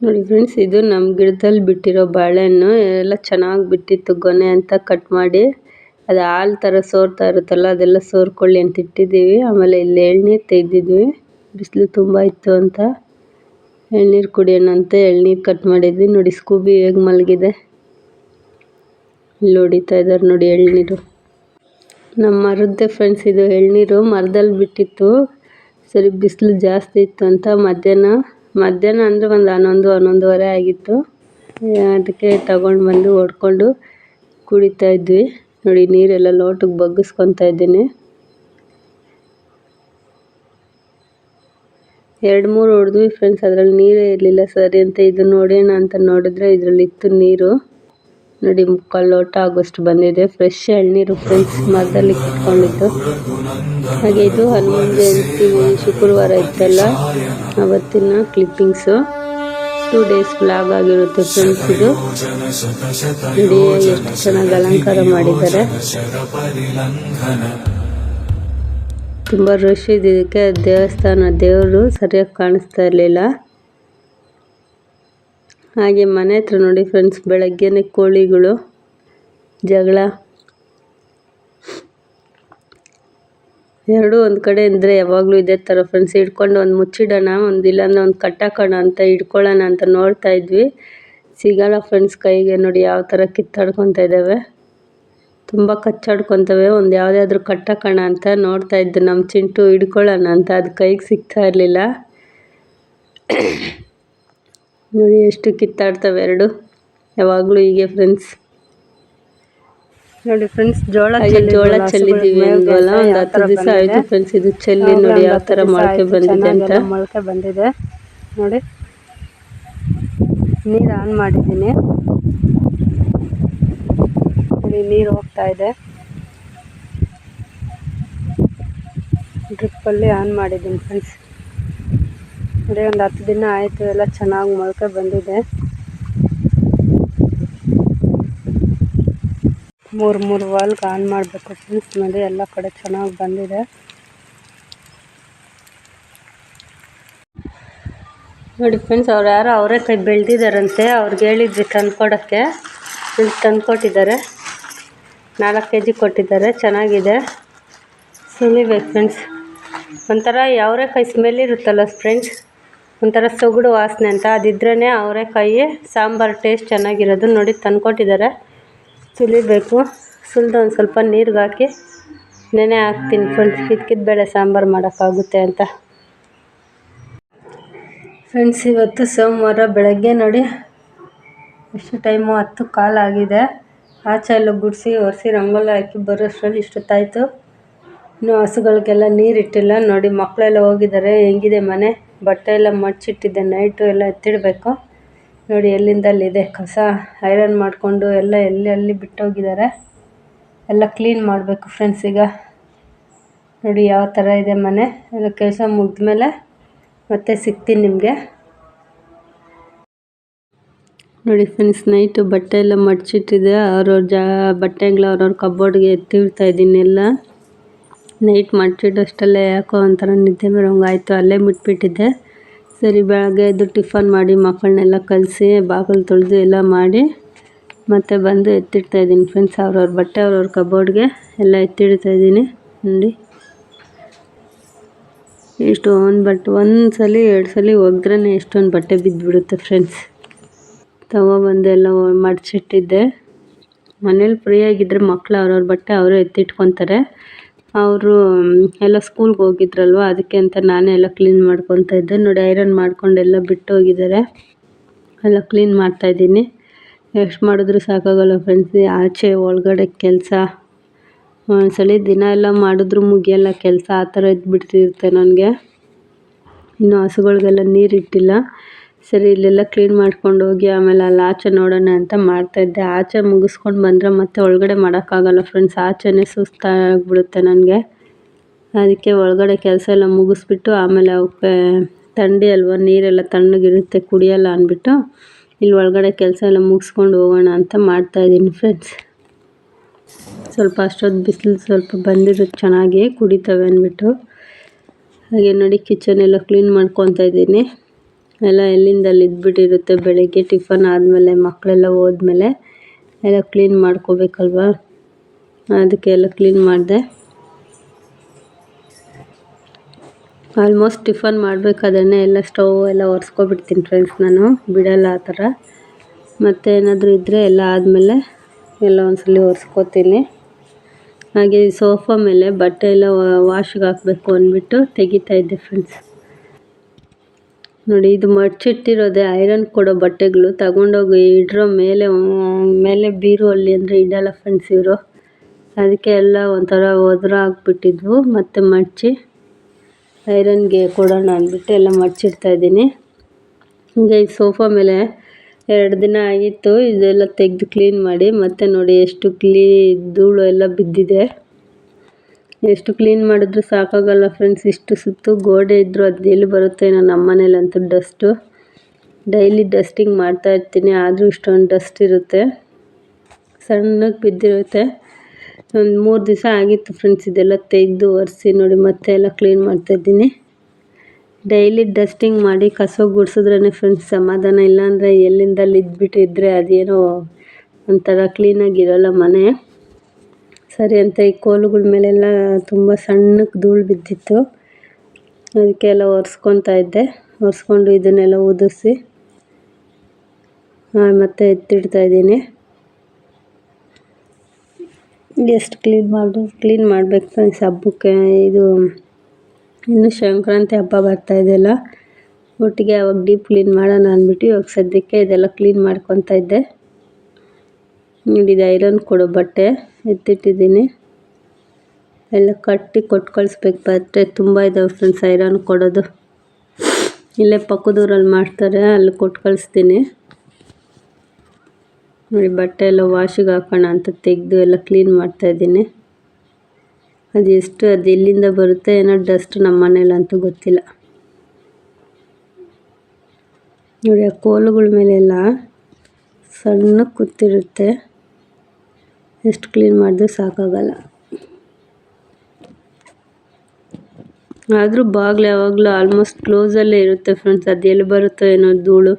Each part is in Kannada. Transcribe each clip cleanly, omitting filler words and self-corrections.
ನೋಡಿ ಫ್ರೆಂಡ್ಸ್, ಇದು ನಮ್ಮ ಗಿಡದಲ್ಲಿ ಬಿಟ್ಟಿರೋ ಬಾಳೆಹಣ್ಣು ಎಲ್ಲ ಚೆನ್ನಾಗಿ ಬಿಟ್ಟಿತ್ತು. ಗೊನೆ ಅಂತ ಕಟ್ ಮಾಡಿ ಅದು ಹಾಲು ಥರ ಸೋರ್ತಾ ಇರುತ್ತಲ್ಲ, ಅದೆಲ್ಲ ಸೋರ್ಕೊಳ್ಳಿ ಅಂತ ಇಟ್ಟಿದ್ದೀವಿ. ಆಮೇಲೆ ಇಲ್ಲಿ ಎಳ್ನೀರು ತೆಗೆದಿದ್ವಿ, ಬಿಸಿಲು ತುಂಬ ಇತ್ತು ಅಂತ ಎಳ್ನೀರು ಕುಡಿಯೋಣ ಅಂತ ಎಳ್ನೀರು ಕಟ್ ಮಾಡಿದ್ವಿ. ನೋಡಿ ಸ್ಕೂಬಿ ಹೇಗೆ ಮಲಗಿದೆ, ಇಲ್ಲಿ ಹೊಡಿತಾ ಇದ್ದಾರೆ ನೋಡಿ ಎಳ್ನೀರು. ನಮ್ಮ ಮರದ್ದೇ ಫ್ರೆಂಡ್ಸ್ ಇದು ಎಳ್ನೀರು, ಮರದಲ್ಲಿ ಬಿಟ್ಟಿತ್ತು. ಸರಿ ಬಿಸಿಲು ಜಾಸ್ತಿ ಇತ್ತು ಅಂತ ಮಧ್ಯಾಹ್ನ ಅಂದರೆ ಒಂದು 11-11:30 ಆಗಿತ್ತು. ಅದಕ್ಕೆ ತಗೊಂಡು ಬಂದು ಹೊಡ್ಕೊಂಡು ಕುಡಿತಾ ಇದ್ವಿ. ನೋಡಿ ನೀರೆಲ್ಲ ಲೋಟಕ್ಕೆ ಬಗ್ಗಿಸ್ಕೊತಾ ಇದ್ದೀನಿ. 2-3 ಹೊಡೆದ್ವಿ ಫ್ರೆಂಡ್ಸ್, ಅದರಲ್ಲಿ ನೀರೇ ಇರಲಿಲ್ಲ ಸರಿ ಅಂತ ಇದು ನೋಡೋಣ ಅಂತ ನೋಡಿದ್ರೆ ಇದರಲ್ಲಿ ಇತ್ತು ನೀರು. ನೋಡಿ 3/4 ಲೋಟ ಆಗೋಷ್ಟು ಬಂದಿದೆ. ಫ್ರೆಶ್ ಎಳ್ನೀರು ಫ್ರೆಂಡ್ಸ್, ಮರದಲ್ಲಿ ಕಿತ್ಕೊಂಡಿದ್ದು. ಹಾಗೆ ಇದು ಹನುಮಾನ್ ಜಯಂತಿ ಶುಕ್ರವಾರ ಇತ್ತಲ್ಲ, ಅವತ್ತಿನ ಕ್ಲಿಪ್ಪಿಂಗ್ಸು. 2 ಡೇಸ್ ವ್ಲಾಗ್ ಆಗಿರುತ್ತೆ ಫ್ರೆಂಡ್ಸ್ ಇದು. ನೋಡಿ ಎಷ್ಟು ಚೆನ್ನಾಗಿ ಅಲಂಕಾರ ಮಾಡಿದ್ದಾರೆ. ತುಂಬ ರಶ್ ಇದಕ್ಕೆ. ದೇವಸ್ಥಾನ ದೇವರು ಸರಿಯಾಗಿ ಕಾಣಿಸ್ತಾ ಇರಲಿಲ್ಲ. ಹಾಗೆ ಮನೆ ಹತ್ರ ನೋಡಿ ಫ್ರೆಂಡ್ಸ್, ಬೆಳಗ್ಗೆನೇ ಕೋಳಿಗಳು ಜಗಳ. ಎರಡೂ ಒಂದು ಕಡೆ ಅಂದರೆ ಯಾವಾಗಲೂ ಇದೇ ಥರ ಫ್ರೆಂಡ್ಸ್. ಹಿಡ್ಕೊಂಡು ಒಂದು ಮುಚ್ಚಿಡೋಣ, ಒಂದು ಇಲ್ಲಾಂದರೆ ಒಂದು ಕಟ್ಟಾಕೋಣ ಅಂತ ಹಿಡ್ಕೊಳ್ಳೋಣ ಅಂತ ನೋಡ್ತಾ ಇದ್ವಿ. ಸಿಗಲ್ಲ ಫ್ರೆಂಡ್ಸ್ ಕೈಗೆ. ನೋಡಿ ಯಾವ ಥರ ಕಿತ್ತಾಡ್ಕೊತಾ ಇದ್ದಾವೆ, ತುಂಬ ಕಚ್ಚಾಡ್ಕೊತವೆ. ಒಂದು ಯಾವುದಾದ್ರೂ ಕಟ್ಟಾಕೋಣ ಅಂತ ನೋಡ್ತಾ ಇದ್ದು ನಮ್ಮ ಚಿಂಟು, ಹಿಡ್ಕೊಳ್ಳೋಣ ಅಂತ. ಅದು ಕೈಗೆ ಸಿಗ್ತಾ ಇರಲಿಲ್ಲ. ನೋಡಿ ಎಷ್ಟು ಕಿತ್ತಾಡ್ತವೆ ಎರಡು, ಯಾವಾಗಲೂ ಹೀಗೆ ಫ್ರೆಂಡ್ಸ್. ನೋಡಿ ಫ್ರೆಂಡ್ಸ್, ಜೋಳ ಚೆಲ್ಲಿದ್ದೀವಿ ಅಂದ್ವಲ್ಲ, ಒಂದು 10 ದಿವಸ ಆಯಿತು ಫ್ರೆಂಡ್ಸ್ ಇದು ಚೆಲ್ಲಿ. ನೋಡಿ ಯಾವ ಥರ ಮೊಳಕೆ ಬಂದಿದೆ ಅಂತ. ಮೊಳಕೆ ಬಂದಿದೆ ನೋಡಿ. ನೀರು ಆನ್ ಮಾಡಿದ್ದೀನಿ, ನೀರು ಹೋಗ್ತಾ ಇದೆ. ಡ್ರಿಪ್ಪಲ್ಲಿ ಆನ್ ಮಾಡಿದ್ದೀನಿ ಫ್ರೆಂಡ್ಸ್. ನೋಡಿ ಒಂದು 10 ದಿನ ಆಯಿತು, ಎಲ್ಲ ಚೆನ್ನಾಗಿ ಮೊಳಕೆ ಬಂದಿದೆ. 3 ವಾಲ್ಗೆ ಆನ್ ಮಾಡಬೇಕು ಫ್ರೆಂಡ್ಸ್. ನೋಡಿ ಎಲ್ಲ ಕಡೆ ಚೆನ್ನಾಗಿ ಬಂದಿದೆ. ನೋಡಿ ಫ್ರೆಂಡ್ಸ್, ಅವ್ರು ಯಾರೋ ಅವರೆಕಾಯಿ ಬೆಳೆದಿದ್ದಾರಂತೆ. ಅವ್ರಿಗೆ ಹೇಳಿದ್ವಿ ತಂದ್ಕೊಡೋಕ್ಕೆ, ಇಲ್ಲಿ ತಂದ್ಕೊಟ್ಟಿದ್ದಾರೆ. 4 kg ಕೊಟ್ಟಿದ್ದಾರೆ. ಚೆನ್ನಾಗಿದೆ, ಸುಲಿಬೇಕು ಫ್ರೆಂಡ್ಸ್. ಒಂಥರ ಅವರೆಕಾಯಿ ಸ್ಮೆಲ್ ಇರುತ್ತಲ್ಲ ಫ್ರೆಂಡ್ಸ್, ಒಂಥರ ಸೊಗಡು ವಾಸನೆ ಅಂತ. ಅದಿದ್ರೇ ಅವರೆಕಾಯಿ ಸಾಂಬಾರು ಟೇಸ್ಟ್ ಚೆನ್ನಾಗಿರೋದು. ನೋಡಿ ತಂದ್ಕೊಟ್ಟಿದ್ದಾರೆ, ಸುಲಿಬೇಕು. ಸುಲಿದು ಒಂದು ಸ್ವಲ್ಪ ನೀರಿಗೆ ಹಾಕಿ ನೆನೆ ಹಾಕ್ತೀನಿ ಫ್ರೆಂಡ್ಸ್, ಕಿದ್ಕಿದ ಬೇಳೆ ಸಾಂಬಾರು ಮಾಡೋಕ್ಕಾಗುತ್ತೆ ಅಂತ. ಫ್ರೆಂಡ್ಸ್, ಇವತ್ತು ಸೋಮವಾರ ಬೆಳಗ್ಗೆ ನೋಡಿ ಎಷ್ಟು ಟೈಮು 10:15 ಆಗಿದೆ. ಆಚೆ ಎಲ್ಲ ಗುಡಿಸಿ ಒರೆಸಿ ರಂಗೋಲಿ ಹಾಕಿ ಬರೋಷ್ಟರಲ್ಲಿ ಇಷ್ಟೊತ್ತಾಯಿತು. ಇನ್ನೂ ಹಸುಗಳಿಗೆಲ್ಲ ನೀರಿಟ್ಟಿಲ್ಲ. ನೋಡಿ ಮಕ್ಕಳೆಲ್ಲ ಹೋಗಿದ್ದಾರೆ. ಹೆಂಗಿದೆ ಮನೆ, ಬಟ್ಟೆ ಎಲ್ಲ ಮಡ್ಚಿಟ್ಟಿದ್ದೆ, ನೈಟು ಎಲ್ಲ ಎತ್ತಿಡಬೇಕು. ನೋಡಿ ಎಲ್ಲಿಂದ ಅಲ್ಲಿದೆ ಕಸ. ಐರನ್ ಮಾಡಿಕೊಂಡು ಎಲ್ಲ ಅಲ್ಲಿ ಬಿಟ್ಟೋಗಿದ್ದಾರೆ. ಎಲ್ಲ ಕ್ಲೀನ್ ಮಾಡಬೇಕು ಫ್ರೆಂಡ್ಸ್ ಈಗ. ನೋಡಿ ಯಾವ ಥರ ಇದೆ ಮನೆ. ಎಲ್ಲ ಕೆಲಸ ಮುಗಿದ್ಮೇಲೆ ಮತ್ತೆ ಸಿಗ್ತೀನಿ ನಿಮಗೆ. ನೋಡಿ ಫ್ರೆಂಡ್ಸ್, ನೈಟು ಬಟ್ಟೆ ಎಲ್ಲ ಮಡ್ಚಿಟ್ಟಿದೆ. ಬಟ್ಟೆಗಳ ಅವ್ರವ್ರ ಕಬೋರ್ಡ್ಗೆ ಎತ್ತಿಡ್ತಾ ಇದ್ದೀನಿ ಎಲ್ಲ. ನೈಟ್ ಮಡ್ಚಿಡೋಷ್ಟಲ್ಲೇ ಯಾಕೋ ಒಂಥರ ನಿದ್ದೆ ಬರೋಂಗಾಯಿತು, ಅಲ್ಲೇ ಬಿಟ್ಬಿಟ್ಟಿದ್ದೆ. ಸರಿ ಬೆಳಗ್ಗೆ ಎದ್ದು ಟಿಫನ್ ಮಾಡಿ ಮಕ್ಕಳನ್ನೆಲ್ಲ ಕಲಿಸಿ ಬಾಗಿಲು ತೊಳೆದು ಎಲ್ಲ ಮಾಡಿ ಮತ್ತೆ ಬಂದು ಎತ್ತಿಡ್ತಾಯಿದ್ದೀನಿ ಫ್ರೆಂಡ್ಸ್. ಅವ್ರವ್ರ ಬಟ್ಟೆ ಅವ್ರವ್ರ ಕಬೋರ್ಡ್ಗೆ ಎಲ್ಲ ಎತ್ತಿಡ್ತಾಯಿದ್ದೀನಿ. ನೋಡಿ ಒಂದು ಸಲ 2 ಸಲ ಒಗ್ದ್ರೇ ಎಷ್ಟೊಂದು ಬಟ್ಟೆ ಬಿದ್ದುಬಿಡುತ್ತೆ ಫ್ರೆಂಡ್ಸ್. ತಗೊಬಂದು ಎಲ್ಲ ಮಡ್ಚಿಟ್ಟಿದ್ದೆ. ಮನೇಲಿ ಫ್ರೀಯಾಗಿದ್ದರೆ ಮಕ್ಕಳು ಅವ್ರವ್ರ ಬಟ್ಟೆ ಅವರೇ ಎತ್ತಿಟ್ಕೊತಾರೆ. ಅವರು ಎಲ್ಲ ಸ್ಕೂಲ್ಗೆ ಹೋಗಿದ್ರಲ್ವ, ಅದಕ್ಕೆ ಅಂತ ನಾನೇ ಎಲ್ಲ ಕ್ಲೀನ್ ಮಾಡ್ಕೊತಾ ಇದ್ದೆ. ನೋಡಿ ಐರನ್ ಮಾಡ್ಕೊಂಡೆಲ್ಲ ಬಿಟ್ಟು ಹೋಗಿದ್ದಾರೆ, ಎಲ್ಲ ಕ್ಲೀನ್ ಮಾಡ್ತಾಯಿದ್ದೀನಿ. ಎಷ್ಟು ಮಾಡಿದ್ರೂ ಸಾಕಾಗಲ್ಲ ಫ್ರೆಂಡ್ಸ್. ಆಚೆ ಒಳಗಡೆ ಕೆಲಸ ಒಂದ್ಸಲ ದಿನ ಎಲ್ಲ ಮಾಡಿದ್ರೂ ಮುಗಿಯಲ್ಲ ಕೆಲಸ, ಆ ಥರ ಇದ್ಬಿಡ್ತಿರುತ್ತೆ ನನಗೆ. ಇನ್ನು ಹಸುಗಳಿಗೆಲ್ಲ ನೀರಿಟ್ಟಿಲ್ಲ. ಸರಿ ಇಲ್ಲೆಲ್ಲ ಕ್ಲೀನ್ ಮಾಡ್ಕೊಂಡು ಹೋಗಿ ಆಮೇಲೆ ಅಲ್ಲಿ ಆಚೆ ನೋಡೋಣ ಅಂತ ಮಾಡ್ತಾಯಿದ್ದೆ. ಆಚೆ ಮುಗಿಸ್ಕೊಂಡು ಬಂದರೆ ಮತ್ತೆ ಒಳಗಡೆ ಮಾಡೋಕ್ಕಾಗಲ್ಲ ಫ್ರೆಂಡ್ಸ್. ಆಚೆನೇ ಸುಸ್ತಾಗಿಬಿಡುತ್ತೆ ನನಗೆ. ಅದಕ್ಕೆ ಒಳಗಡೆ ಕೆಲಸ ಎಲ್ಲ ಮುಗಿಸ್ಬಿಟ್ಟು ಆಮೇಲೆ ಅವಕ್ಕೆ ಥಂಡಿ ಅಲ್ವ, ನೀರೆಲ್ಲ ತಣ್ಣಗಿರುತ್ತೆ, ಕುಡಿಯಲ್ಲ ಅಂದ್ಬಿಟ್ಟು ಇಲ್ಲಿ ಒಳಗಡೆ ಕೆಲಸ ಎಲ್ಲ ಮುಗಿಸ್ಕೊಂಡು ಹೋಗೋಣ ಅಂತ ಮಾಡ್ತಾಯಿದ್ದೀನಿ ಫ್ರೆಂಡ್ಸ್. ಸ್ವಲ್ಪ ಅಷ್ಟೊತ್ತು ಬಿಸಿಲು ಸ್ವಲ್ಪ ಬಂದಿರುತ್ತೆ, ಚೆನ್ನಾಗಿ ಕುಡಿತವೆ ಅಂದ್ಬಿಟ್ಟು. ಹಾಗೆ ನೋಡಿ ಕಿಚನ್ ಎಲ್ಲ ಕ್ಲೀನ್ ಮಾಡ್ಕೊತಾ ಇದ್ದೀನಿ. ಎಲ್ಲ ಎಲ್ಲಿಂದ ಅಲ್ಲಿ ಇದ್ಬಿಟ್ಟಿರುತ್ತೆ. ಬೆಳಿಗ್ಗೆ ಟಿಫನ್ ಆದಮೇಲೆ ಮಕ್ಕಳೆಲ್ಲ ಹೋದ್ಮೇಲೆ ಎಲ್ಲ ಕ್ಲೀನ್ ಮಾಡ್ಕೋಬೇಕಲ್ವ, ಅದಕ್ಕೆ ಎಲ್ಲ ಕ್ಲೀನ್ ಮಾಡಿದೆ. ಆಲ್ಮೋಸ್ಟ್ ಟಿಫನ್ ಮಾಡಬೇಕಾದ್ರೆ ಎಲ್ಲ ಸ್ಟವ್ ಎಲ್ಲ ಒರೆಸ್ಕೊಬಿಡ್ತೀನಿ ಫ್ರೆಂಡ್ಸ್, ನಾನು ಬಿಡಲ್ಲ ಆ ಥರ. ಮತ್ತು ಏನಾದರೂ ಇದ್ದರೆ ಎಲ್ಲ ಆದಮೇಲೆ ಎಲ್ಲ ಒಂದ್ಸಲ ಒರೆಸ್ಕೊತೀನಿ. ಹಾಗೆ ಸೋಫಾ ಮೇಲೆ ಬಟ್ಟೆ ಎಲ್ಲ ವಾಶ್ಗೆ ಹಾಕಬೇಕು ಅಂದ್ಬಿಟ್ಟು ತೆಗಿತಾ ಇದ್ದೆ ಫ್ರೆಂಡ್ಸ್. ನೋಡಿ, ಇದು ಮಡ್ಚಿಟ್ಟಿರೋದೆ ಐರನ್ ಕೊಡೋ ಬಟ್ಟೆಗಳು. ತಗೊಂಡೋಗಿ ಇಡ್ರೋ ಮೇಲೆ ಬೀರುವಲ್ಲಿ ಅಂದರೆ ಇಡಲ್ಲ ಫ್ರೆಂಡ್ಸ್ ಇವರು. ಅದಕ್ಕೆ ಎಲ್ಲ ಒಂಥರ ಒದ್ರ ಹಾಕ್ಬಿಟ್ಟಿದ್ವು. ಮತ್ತು ಮಡಚಿ ಐರನ್ಗೆ ಕೊಡೋಣ ಅಂದ್ಬಿಟ್ಟು ಎಲ್ಲ ಮಡ್ಚಿಡ್ತಾಯಿದ್ದೀನಿ. ಹೀಗೆ ಈ ಸೋಫಾ ಮೇಲೆ 2 ದಿನ ಆಗಿತ್ತು ಇದೆಲ್ಲ ತೆಗೆದು ಕ್ಲೀನ್ ಮಾಡಿ. ಮತ್ತು ನೋಡಿ ಎಷ್ಟು ಧೂಳು ಎಲ್ಲ ಬಿದ್ದಿದೆ. ಎಷ್ಟು ಕ್ಲೀನ್ ಮಾಡಿದ್ರು ಸಾಕಾಗಲ್ಲ ಫ್ರೆಂಡ್ಸ್. ಇಷ್ಟು ಸುತ್ತು ಗೋಡೆ ಇದ್ದರೂ ಅದು ಎಲ್ಲಿ ಬರುತ್ತೆ ನಮ್ಮ ಮನೇಲಂತೂ ಡಸ್ಟು. ಡೈಲಿ ಡಸ್ಟಿಂಗ್ ಮಾಡ್ತಾಯಿರ್ತೀನಿ, ಆದರೂ ಇಷ್ಟೊಂದು ಡಸ್ಟ್ ಇರುತ್ತೆ, ಸಣ್ಣಗೆ ಬಿದ್ದಿರುತ್ತೆ. ಒಂದು 3 ದಿವಸ ಆಗಿತ್ತು ಫ್ರೆಂಡ್ಸ್ ಇದೆಲ್ಲ ತೆಗೆದು ಒರೆಸಿ. ನೋಡಿ ಮತ್ತೆ ಎಲ್ಲ ಕ್ಲೀನ್ ಮಾಡ್ತಾಯಿದ್ದೀನಿ. ಡೈಲಿ ಡಸ್ಟಿಂಗ್ ಮಾಡಿ ಕಸ ಗುಡಿಸಿದ್ರೇ ಫ್ರೆಂಡ್ಸ್ ಸಮಾಧಾನ. ಇಲ್ಲಾಂದರೆ ಎಲ್ಲಿಂದಲ್ಲಿ ಇದ್ಬಿಟ್ಟಿದ್ರೆ ಅದೇನೋ ಒಂಥರ ಕ್ಲೀನಾಗಿರಲ್ಲ ಮನೆ. ಸರಿ ಅಂತ ಈ ಕೋಲುಗಳ ಮೇಲೆಲ್ಲ ತುಂಬ ಸಣ್ಣಕ್ಕೆ ಧೂಳು ಬಿದ್ದಿತ್ತು. ಅದಕ್ಕೆಲ್ಲ ಒರೆಸ್ಕೊತಾ ಇದ್ದೆ. ಒರೆಸ್ಕೊಂಡು ಇದನ್ನೆಲ್ಲ ಉದುರಿಸಿ ಮತ್ತೆ ಎತ್ತಿಡ್ತಾಯಿದ್ದೀನಿ. ಎಷ್ಟು ಕ್ಲೀನ್ ಮಾಡಬೇಕು ಫ್ರೆಂಡ್ಸ್ ಹಬ್ಬಕ್ಕೆ. ಇದು ಇನ್ನು ಸಂಕ್ರಾಂತಿ ಹಬ್ಬ ಬರ್ತಾಯಿದೆಯಲ್ಲ, ಒಟ್ಟಿಗೆ ಅವಾಗ ಡೀಪ್ ಕ್ಲೀನ್ ಮಾಡೋಣ ಅಂದ್ಬಿಟ್ಟು ಇವಾಗ ಸದ್ಯಕ್ಕೆ ಇದೆಲ್ಲ ಕ್ಲೀನ್ ಮಾಡ್ಕೊತಾ ಇದ್ದೆ. ಇದು ಐರನ್ ಕೊಡೋ ಬಟ್ಟೆ ಎತ್ತಿಟ್ಟಿದ್ದೀನಿ. ಎಲ್ಲ ಕಟ್ಟಿ ಕೊಟ್ಟು ಕಳಿಸ್ಬೇಕು. ಬಟ್ಟೆ ತುಂಬ ಇದ್ದಾವೆ ಫ್ರೆಂಡ್ಸ್ ಐರನ್ ಕೊಡೋದು. ಇಲ್ಲೇ ಪಕ್ಕದೂರಲ್ಲಿ ಮಾಡ್ತಾರೆ, ಅಲ್ಲಿ ಕೊಟ್ಟು ಕಳಿಸ್ತೀನಿ. ನೋಡಿ, ಬಟ್ಟೆ ಎಲ್ಲ ವಾಶಿಗೆ ಹಾಕೋಣ ಅಂತ ತೆಗೆದು ಎಲ್ಲ ಕ್ಲೀನ್ ಮಾಡ್ತಾಯಿದ್ದೀನಿ. ಅದು ಎಲ್ಲಿಂದ ಬರುತ್ತೆ ಏನೋ ಡಸ್ಟ್ ನಮ್ಮ ಮನೇಲಂತೂ ಗೊತ್ತಿಲ್ಲ. ನೋಡಿ, ಆ ಕೋಲುಗಳ ಮೇಲೆಲ್ಲ ಸಣ್ಣಕ್ಕೆ ಕೂತಿರುತ್ತೆ. ಎಷ್ಟು ಕ್ಲೀನ್ ಮಾಡಿದ್ರೂ ಸಾಕಾಗಲ್ಲ. ಆದರೂ ಬಾಗಿಲು ಯಾವಾಗಲೂ ಆಲ್ಮೋಸ್ಟ್ ಕ್ಲೋಸಲ್ಲೇ ಇರುತ್ತೆ ಫ್ರೆಂಡ್ಸ್. ಅದು ಎಲ್ಲಿ ಬರುತ್ತೋ ಏನೋ ಧೂಳು.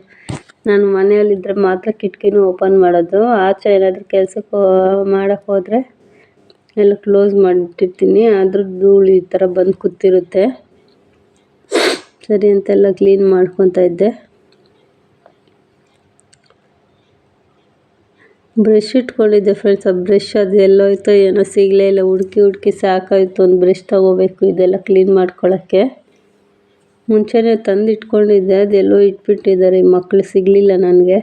ನಾನು ಮನೆಯಲ್ಲಿದ್ದರೆ ಮಾತ್ರ ಕಿಟಕಿನೂ ಓಪನ್ ಮಾಡೋದು. ಆಚೆ ಏನಾದರೂ ಕೆಲಸಕ್ಕೆ ಮಾಡೋಕ್ಕೆ ಹೋದರೆ ಎಲ್ಲ ಕ್ಲೋಸ್ ಮಾಡಿಟ್ಟಿರ್ತೀನಿ. ಆದರೂ ಧೂಳು ಈ ಥರ ಬಂದು ಕೂತಿರುತ್ತೆ. ಸರಿ ಅಂತೆಲ್ಲ ಕ್ಲೀನ್ ಮಾಡ್ಕೊತಾ ಇದ್ದೆ. ಬ್ರಷ್ ಇಟ್ಕೊಂಡಿದ್ದೆ ಫ್ರೆಂಡ್ಸ್. ಆ ಬ್ರಷ್ ಅದು ಎಲ್ಲೋಯ್ತೋ ಏನೋ ಸಿಗಲೇ ಇಲ್ಲ. ಹುಡುಕಿ ಸಾಕಾಯಿತು. ಒಂದು ಬ್ರಷ್ ತೊಗೋಬೇಕು ಇದೆಲ್ಲ ಕ್ಲೀನ್ ಮಾಡ್ಕೊಳ್ಳೋಕ್ಕೆ. ಮುಂಚೆನೇ ತಂದು ಇಟ್ಕೊಂಡಿದ್ದೆ, ಅದೆಲ್ಲೋ ಇಟ್ಬಿಟ್ಟಿದ್ದಾರೆ ಈ ಮಕ್ಕಳು, ಸಿಗಲಿಲ್ಲ ನನಗೆ.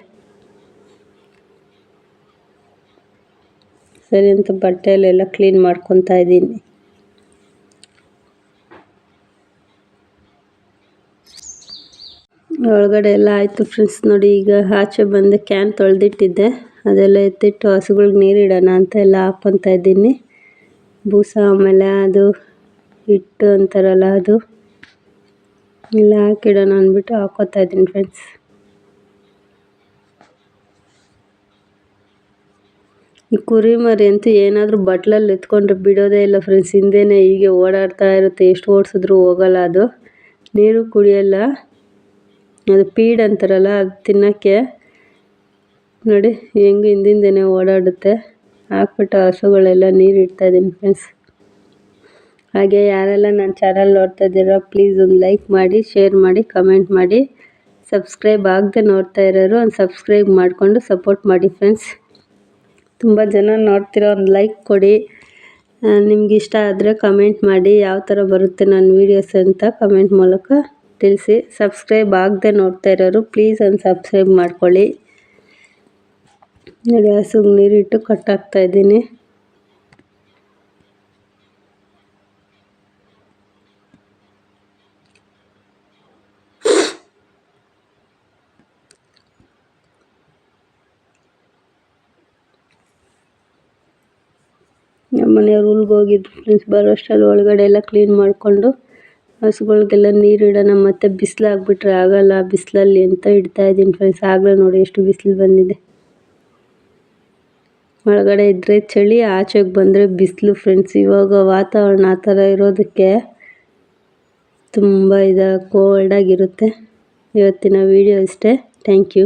ಸರಿ ಅಂತ ಬಟ್ಟೆಯಲ್ಲೆಲ್ಲ ಕ್ಲೀನ್ ಮಾಡ್ಕೊತಾ ಇದ್ದೀನಿ. ಒಳಗಡೆ ಎಲ್ಲ ಆಯಿತು ಫ್ರೆಂಡ್ಸ್. ನೋಡಿ, ಈಗ ಆಚೆ ಬಂದು ಕ್ಯಾನ್ ತೊಳೆದಿಟ್ಟಿದ್ದೆ, ಅದೆಲ್ಲ ಎತ್ತಿಟ್ಟು ಹಸುಗಳಿಗೆ ನೀರಿಡೋಣ ಅಂತ ಎಲ್ಲ ಹಾಕ್ಕೊತಾ ಇದ್ದೀನಿ. ಬೂಸ ಆಮೇಲೆ ಅದು ಹಿಟ್ಟು ಅಂತಾರಲ್ಲ ಅದು ಎಲ್ಲ ಹಾಕಿಡೋಣ ಅಂದ್ಬಿಟ್ಟು ಹಾಕ್ಕೊತಾ ಇದ್ದೀನಿ ಫ್ರೆಂಡ್ಸ್. ಈ ಕುರಿ ಮರಿ ಅಂತೂ ಏನಾದರೂ ಬಟ್ಲಲ್ಲಿ ಎತ್ಕೊಂಡ್ರೆ ಬಿಡೋದೇ ಇಲ್ಲ ಫ್ರೆಂಡ್ಸ್. ಹಿಂದೆನೇ ಹೀಗೆ ಓಡಾಡ್ತಾ ಇರುತ್ತೆ. ಎಷ್ಟು ಓಡಿಸಿದ್ರೂ ಹೋಗಲ್ಲ ಅದು. ನೀರು ಕುಡಿಯಲ್ಲ. ಅದು ಪೀಡ್ ಅಂತಾರಲ್ಲ ಅದು ತಿನ್ನೋಕ್ಕೆ. ನೋಡಿ ಹೆಂಗೆ ಹಿಂದಿಂದೇನೆ ಓಡಾಡುತ್ತೆ. ಹಾಕ್ಬಿಟ್ಟು ಹಸುಗಳೆಲ್ಲ ನೀರು ಇಡ್ತಾಯಿದ್ದೀನಿ ಫ್ರೆಂಡ್ಸ್. ಹಾಗೆ ಯಾರೆಲ್ಲ ನನ್ನ ಚಾನಲ್ ನೋಡ್ತಾ ಇದ್ದೀರಾ ಪ್ಲೀಸ್ ಒಂದು ಲೈಕ್ ಮಾಡಿ, ಶೇರ್ ಮಾಡಿ, ಕಮೆಂಟ್ ಮಾಡಿ. ಸಬ್ಸ್ಕ್ರೈಬ್ ಆಗದೆ ನೋಡ್ತಾ ಇರೋರು ಒಂದು ಸಬ್ಸ್ಕ್ರೈಬ್ ಮಾಡಿಕೊಂಡು ಸಪೋರ್ಟ್ ಮಾಡಿ ಫ್ರೆಂಡ್ಸ್. ತುಂಬ ಜನ ನೋಡ್ತಿರೋ ಒಂದು ಲೈಕ್ ಕೊಡಿ. ನಿಮ್ಗೆ ಇಷ್ಟ ಆದರೆ ಕಮೆಂಟ್ ಮಾಡಿ ಯಾವ ಥರ ಬರುತ್ತೆ ನನ್ನ ವೀಡಿಯೋಸ್ ಅಂತ ಕಮೆಂಟ್ ಮೂಲಕ ತಿಳಿಸಿ. ಸಬ್ಸ್ಕ್ರೈಬ್ ಆಗದೆ ನೋಡ್ತಾ ಇರೋರು ಪ್ಲೀಸ್ ಒಂದು ಸಬ್ಸ್ಕ್ರೈಬ್ ಮಾಡ್ಕೊಳ್ಳಿ. ನೋಡಿ, ಹಸುಗೆ ನೀರಿಟ್ಟು ಕಟ್ಟಾಕ್ತಾ ಇದ್ದೀನಿ. ನಮ್ಮ ಮನೆಯವ್ರು ಹುಲ್ಗೆ ಹೋಗಿದ್ರು ಫ್ರೆಂಡ್ಸ್. ಬರೋಷ್ಟರಲ್ಲಿ ಒಳಗಡೆ ಎಲ್ಲ ಕ್ಲೀನ್ ಮಾಡಿಕೊಂಡು ಹಸುಗಳಿಗೆಲ್ಲ ನೀರಿಡೋಣ. ಮತ್ತು ಬಿಸಿಲಾಗ್ಬಿಟ್ರೆ ಆಗಲ್ಲ ಬಿಸಿಲಲ್ಲಿ ಅಂತ ಇಡ್ತಾಯಿದ್ದೀನಿ ಫ್ರೆಂಡ್ಸ್. ಆಗಲೇ ನೋಡಿ ಎಷ್ಟು ಬಿಸಿಲು ಬಂದಿದೆ. ಒಳಗಡೆ ಇದ್ದರೆ ಚಳಿ, ಆಚೆಗೆ ಬಂದರೆ ಬಿಸಿಲು ಫ್ರೆಂಡ್ಸ್. ಇವಾಗ ವಾತಾವರಣ ಆ ಥರ ಇರೋದಕ್ಕೆ ತುಂಬ ಕೋಲ್ಡಾಗಿರುತ್ತೆ. ಇವತ್ತಿನ ವಿಡಿಯೋ ಇಷ್ಟೇ. Thank you.